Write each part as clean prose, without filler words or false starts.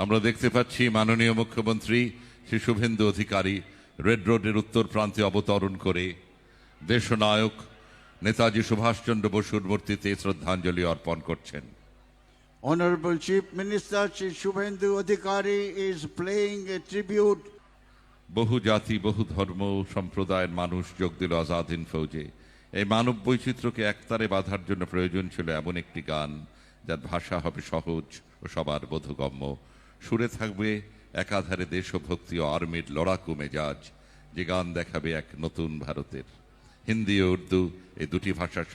আমরা দেখতে পাচ্ছি মাননীয় মুখ্যমন্ত্রী শ্রী শুভেন্দু অধিকারী রেড রোডের উত্তর প্রান্তে অবতরণ করে দেশনায়ক নেতাজি সুভাষচন্দ্র বসুর মূর্তিতে শ্রদ্ধাঞ্জলি অর্পণ করছেন। Honorable Chief Minister Shri Shubhendu Adhikari is paying a tribute. বহু জাতি বহু ধর্ম সম্প্রদায়ের মানুষ যোগ দিল আজাদ হিন্দ ফৌজে। এই মানব বৈচিত্র্যকে একতারে বাঁধার জন্য প্রয়োজন ছিল এমন একটি গান যার ভাষা হবে সহজ ও সবার বোধগম্য। সুরে থাকবে একাধারে দেশভক্তি ও আর্মির লড়াকু মেজাজ, যে গান দেখাবে এক নতুন ভারতের। হিন্দি ও উর্দু এই দুটি ভাষার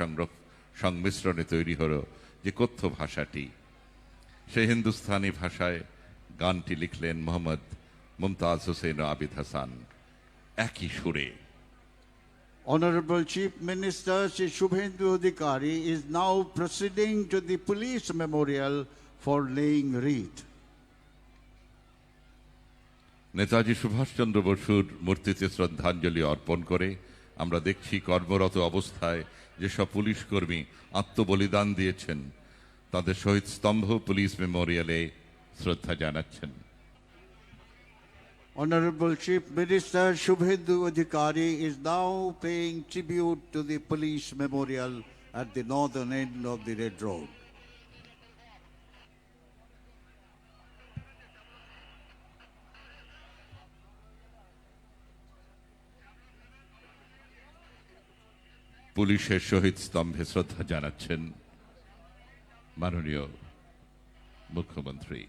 সংমিশ্রণে তৈরি হলো যে কথ্য ভাষাটি। সেই হিন্দুস্তানি ভাষায় গানটি লিখলেন মোহাম্মদ মুমতাজ হোসেন ও আবিদ হাসান একই সুরে। Honorable Chief Minister Shri Shubhendu Adhikari is now proceeding to the police memorial for laying wreath. Netaji Subhash Chandra বসুর মূর্তিতে শ্রদ্ধাঞ্জলি অর্পণ করে আমরা দেখছি কর্মরত অবস্থায় যেসব পুলিশ কর্মী আত্মবলিদান দিয়েছেন তাদের শহীদ স্তম্ভ পুলিশ মেমোরিয়ালে শ্রদ্ধা জানাচ্ছেন। Honorable Chief Minister Shubhendu Adhikari is now paying tribute to the police memorial at the northern end of the Red Road. পুলিশের শহীদ স্তম্ভে শ্রদ্ধা জানাচ্ছেন মাননীয় মুখ্যমন্ত্রী।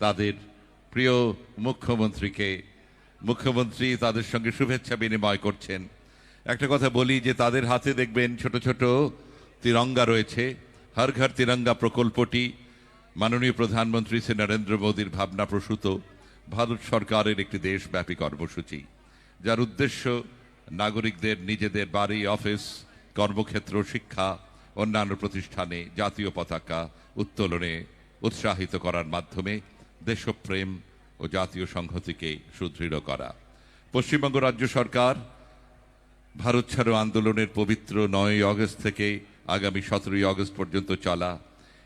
তাদের প্রিয় মুখ্যমন্ত্রী তাদের সঙ্গে শুভেচ্ছা বিনিময় করছেন। একটা কথা বলি যে তাদের হাতে দেখবেন ছোট ছোট তিরঙ্গা রয়েছে। হর ঘর তিরঙ্গা প্রকল্পটি মাননীয় প্রধানমন্ত্রী শ্রী নরেন্দ্র মোদীর ভাবনা প্রসূত ভারত সরকারের একটি দেশব্যাপী কর্মসূচি, যার উদ্দেশ্য নাগরিকদের নিজেদের বাড়ি, অফিস, কর্মক্ষেত্র, শিক্ষা, অন্যান্য প্রতিষ্ঠানে জাতীয় পতাকা উত্তোলনে উৎসাহিত করার মাধ্যমে দেশপ্রেম ও জাতীয় সংহতিকে সুদৃঢ় করা। পশ্চিমবঙ্গ রাজ্য সরকার ভারত ছাড়ো আন্দোলনের পবিত্র 9ই আগস্ট থেকে আগামী 17ই আগস্ট পর্যন্ত চলা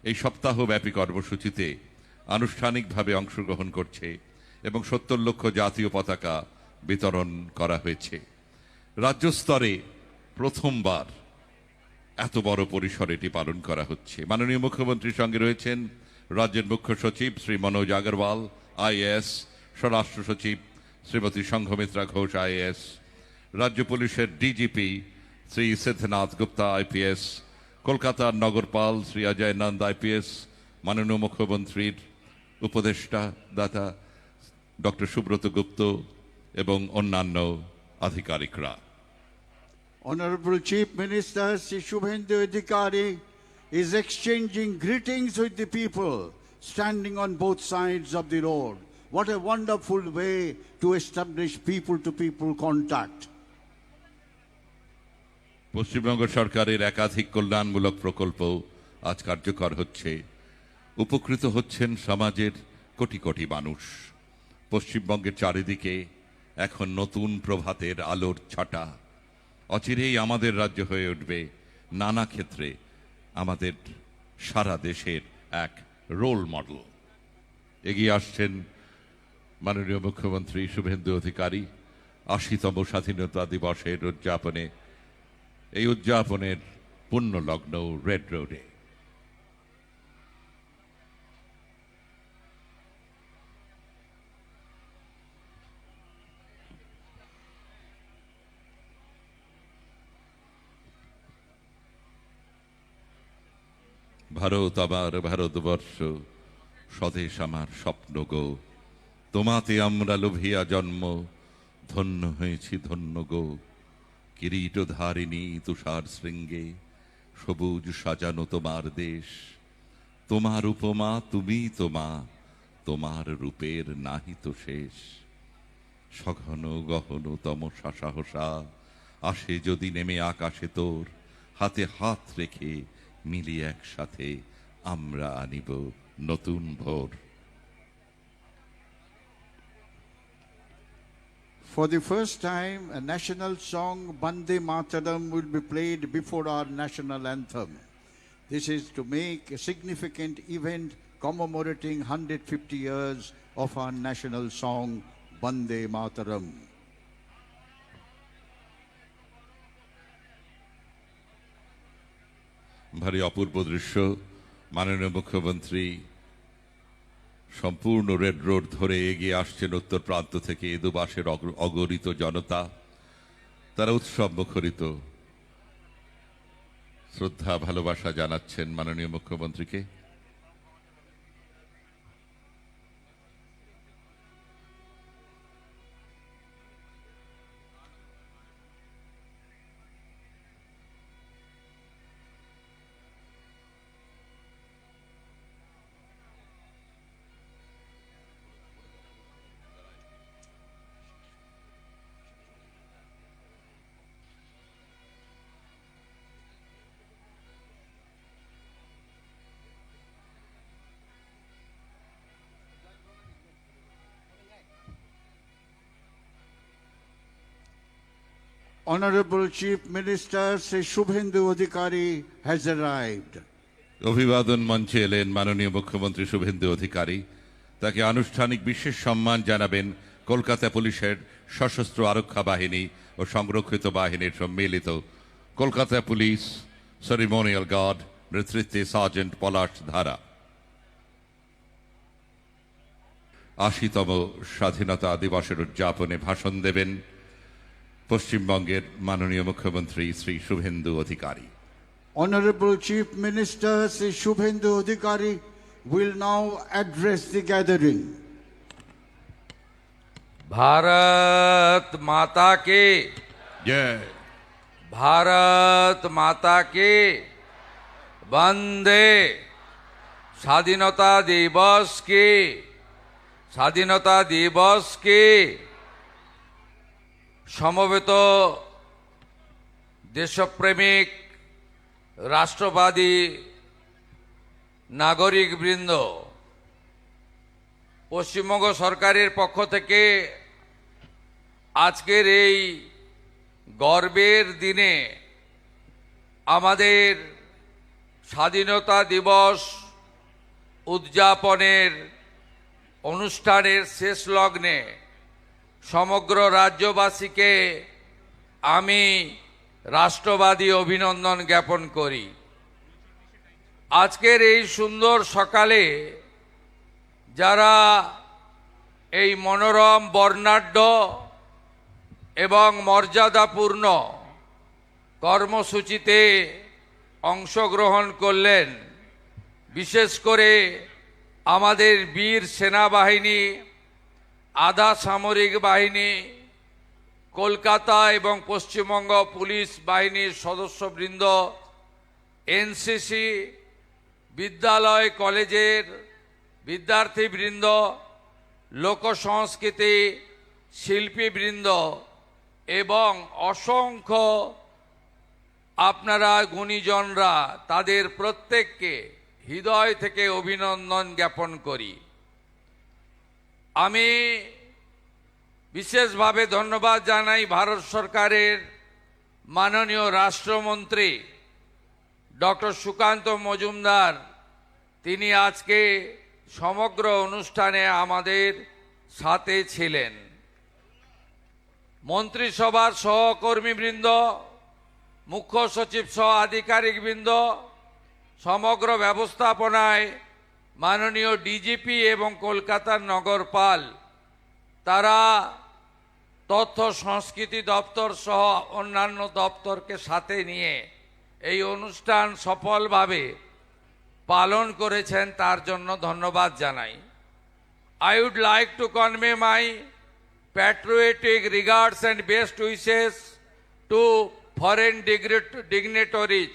এই সপ্তাহব্যাপী কর্মসূচিতে আনুষ্ঠানিকভাবে অংশগ্রহণ করছে এবং 70 লক্ষ জাতীয় পতাকা বিতরণ করা হয়েছে। রাজ্য স্তরে প্রথমবার এত বড় পরিসরে এটি পালন করা হচ্ছে। মাননীয় মুখ্যমন্ত্রীর সঙ্গে রয়েছেন রাজ্যের মুখ্য সচিব শ্রী মনোজ আগরওয়াল আইএএস, স্বরাষ্ট্র সচিব শ্রীমতী সংঘমিত্রা ঘোষ আইএএস, রাজ্য পুলিশের ডিজিপি শ্রী সিদ্ধনাথ গুপ্তা আইপিএস, কলকাতার নগরপাল শ্রী অজয় নন্দ আইপিএস, মাননীয় মুখ্যমন্ত্রীর উপদেষ্টা দাতা ডক্টর সুব্রত গুপ্ত এবং অন্যান্য আধিকারিকরা। Honorable Chief Minister Shri Shubhendu Adhikari is exchanging greetings with the people standing on both sides of the road. What a wonderful way to establish people-to-people contact. Paschimbanga সরকারের একাধিক কল্যাণমূলক প্রকল্প আজ কার্যকর হচ্ছে। উপকৃত হচ্ছেন সমাজের কোটি কোটি মানুষ। পশ্চিমবঙ্গের চারিদিকে এখন নতুন প্রভাতের আলোর ছটা। অচিরেই আমাদের রাজ্য হয়ে উঠবে নানা ক্ষেত্রে আমাদের সারা দেশের এক রোল মডেল। এগিয়ে আসছেন মাননীয় মুখ্যমন্ত্রী শুভেন্দু অধিকারী 80তম স্বাধীনতা দিবসের উদযাপনে, এই উদযাপনের পূর্ণ লগ্ন রেড রোডে। ভারত আমার ভারতবর্ষ, স্বদেশ আমার স্বপ্ন গো, তোমাতে আমরা লোভিয়া জন্ম, ধন্য হয়েছি ধন্য গো। কিরীটধারিণী তুষার শৃঙ্গে, সবুজ সাজানো তোমার দেশ। তোমার উপমা তুমি তোমা, তোমার রূপের নাহি তো শেষ। সঘন গহন তমসা সাহসা, আসে যদি নেমে আকাশে তোর, হাতে হাত রেখে মিলি একসাথে আমরা আনিব নতুন ভোর। For the first time, a national song, Bande Mataram, will be played before our national anthem. This is to make a significant event commemorating 150 years of our national song, Bande Mataram. ভারী অপূর্ব দৃশ্য। মাননীয় মুখ্যমন্ত্রী সম্পূর্ণ red road ধরে এগিয়ে আসছেন উত্তর প্রান্ত থেকে। দুপাশের অগণিত জনতা, তারা উৎসব মুখরিত, শ্রদ্ধা ভালোবাসা জানাচ্ছেন মাননীয় মুখ্যমন্ত্রীকে। Honorable Chief Minister Sri Shubhendu Adhikari has arrived. অভিবাদন মঞ্চে এলেন মাননীয় মুখ্যমন্ত্রী শুভেন্দু অধিকারী। তাকে আনুষ্ঠানিক বিশেষ সম্মান জানাবেন কলকাতা পুলিশের সশস্ত্র আরক্ষা বাহিনী ও সংরক্ষিত বাহিনীর সম্মিলিত কলকাতা পুলিশ সেরিমোনিয়াল গার্ড নেতৃত্বে সার্জেন্ট পলাশ ধারা। ৮০তম স্বাধীনতা দিবসের উদযাপনে ভাষণ দেবেন পশ্চিমবঙ্গের মাননীয় মুখ্যমন্ত্রী Shri Suvendu Adhikari. Honorable Chief Minister Sri Shubhendu Adhikari will now address the gathering. Bharat माता के জয়। भारत माता के वंदे। স্বাধীনতা দিবস के সমবেত দেশপ্রেমিক রাষ্ট্রবাদী নাগরিক বৃন্দ, পশ্চিমবঙ্গ সরকারের পক্ষ থেকে আজকের এই গর্বের দিনে আমাদের স্বাধীনতা দিবস উদযাপনের অনুষ্ঠানের শেষ লগ্নে সমগ্র রাজ্যবাসীকে আমি রাষ্ট্রবাদী অভিনন্দন জ্ঞাপন করি। আজকের এই সুন্দর সকালে যারা এই মনোরম বর্ণাঢ্য এবং মর্যাদাপূর্ণ কর্মসূচিতে অংশগ্রহণ করলেন, বিশেষ করে আমাদের বীর সেনাবাহিনী, আধা সামরিক বাহিনী, কলকাতা এবং পশ্চিমবঙ্গ পুলিশ বাহিনীর সদস্যবৃন্দ, এনসিসি, বিদ্যালয় কলেজের বিদ্যার্থীবৃন্দ, লোকসংস্কৃতি শিল্পীবৃন্দ এবং অসংখ্য আপনারা গুণীজনরা, তাদের প্রত্যেককে হৃদয় থেকে অভিনন্দন জ্ঞাপন করি। আমি বিশেষভাবে ধন্যবাদ জানাই ভারত সরকারের মাননীয় রাষ্ট্রমন্ত্রী ডক্টর সুকান্ত মজুমদার। তিনি আজকে সমগ্র অনুষ্ঠানে আমাদের সাথে ছিলেন। মন্ত্রিসভার সহকর্মীবৃন্দ, মুখ্য সচিব সহ আধিকারিকবৃন্দ, সমগ্র ব্যবস্থাপনায় মাননীয় ডিজিপি এবং কলকাতার নগরপাল, তারা তথ্য সংস্কৃতি দপ্তর সহ অন্যান্য দপ্তরকে সাথে নিয়ে এই অনুষ্ঠান সফলভাবে পালন করেছেন, তার জন্য ধন্যবাদ জানাই। I would like to convey my patriotic regards and best wishes to foreign dignitaries,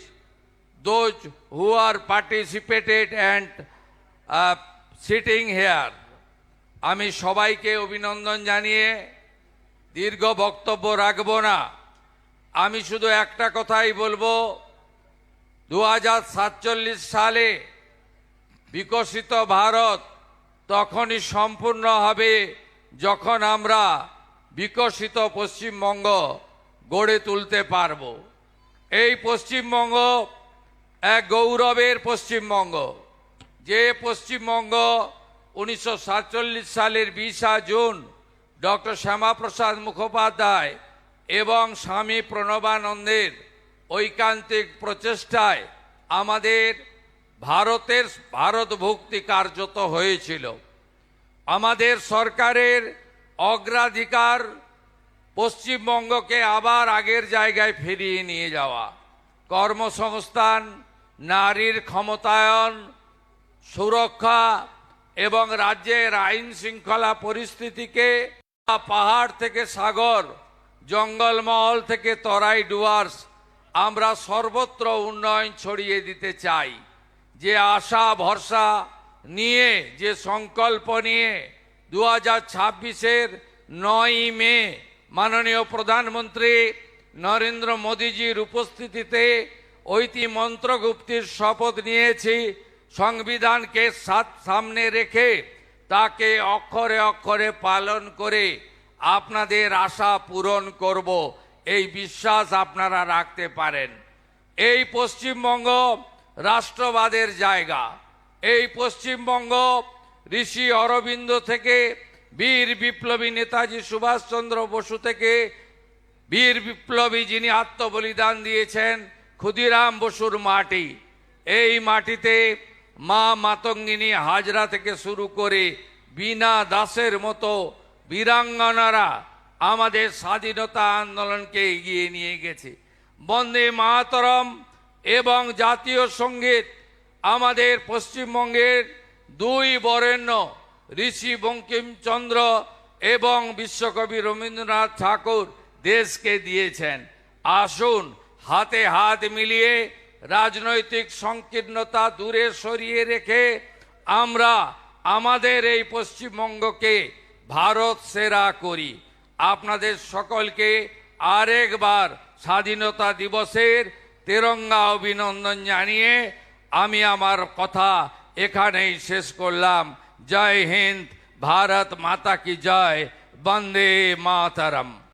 those who are participated and sitting here. আমি সবাইকে অভিনন্দন জানিয়ে দীর্ঘ বক্তব্য রাখব না। আমি শুধু একটা কথাই বলবো, 2047 সালে বিকশিত ভারত তখনই সম্পূর্ণ হবে যখন আমরা বিকশিত পশ্চিমবঙ্গ গড়ে তুলতে পারব। এই পশ্চিমবঙ্গ এক গৌরবের পশ্চিমবঙ্গ, যে পশ্চিমবঙ্গ 1947 সালের 20 জুন ডক্টর শ্যামাপ্রসাদ মুখোপাধ্যায় এবং স্বামী প্রণবানন্দের ঐকান্তিক প্রচেষ্টায় আমাদের ভারতভুক্তি কার্যত হয়েছিল। আমাদের সরকারের অগ্রাধিকার পশ্চিমবঙ্গকে আবার আগের জায়গায় ফিরিয়ে নিয়ে যাওয়া, কর্মসংস্থান, নারীর ক্ষমতায়ন, সুরক্ষা এবং রাজ্যের আইন শৃঙ্খলা পরিস্থিতিকে পাহাড় থেকে সাগর, জঙ্গলমহল থেকে তরাই ডুয়ার্স আমরা সর্বত্র উন্নয়ন ছড়িয়ে দিতে চাই। যে আশা ভরসা নিয়ে, যে সংকল্প নিয়ে 2026-এর 9 মে মাননীয় প্রধানমন্ত্রী নরেন্দ্র মোদীজির উপস্থিতিতে মন্ত্রগুপ্তির শপথ নিয়েছি, সংবিধানকে সামনে রেখে তাকে অক্ষরে অক্ষরে পালন করে আপনাদের আশা পূরণ করব, এই বিশ্বাস আপনারা রাখতে পারেন। এই পশ্চিমবঙ্গ রাষ্ট্রবাদের জায়গা। এই পশ্চিমবঙ্গ ঋষি অরবিন্দ থেকে বীর বিপ্লবী নেতাজি সুভাষচন্দ্র বসু থেকে বীর বিপ্লবী যিনি আত্মবলিদান দিয়েছেন ক্ষুদিরাম বসুর মাটি। এই মাটিতে মা মাতঙ্গিনী হাজরা থেকে শুরু করে বীণা দাসের মতো বীরাঙ্গনারা আমাদের স্বাধীনতা আন্দোলনকে এগিয়ে নিয়ে গেছে। বন্দে মাতরম এবং জাতীয় সঙ্গীত আমাদের পশ্চিমবঙ্গের 2 বরেণ্য ঋষি বঙ্কিমচন্দ্র এবং বিশ্বকবি রবীন্দ্রনাথ ঠাকুর দেশকে দিয়েছেন। আসুন হাতে হাত মিলিয়ে রাজনৈতিক সংকীর্ণতা দূরে সরিয়ে রেখে আমরা আমাদের এই পশ্চিমবঙ্গকে ভারত সেরা করি। আপনাদের সকলকে আরেকবার স্বাধীনতা দিবসের তেরঙ্গা অভিনন্দন জানিয়ে আমি আমার কথা এখানেই শেষ করলাম। জয় হিন্দ, ভারত মাতা কি জয়, বন্দে মাতরম।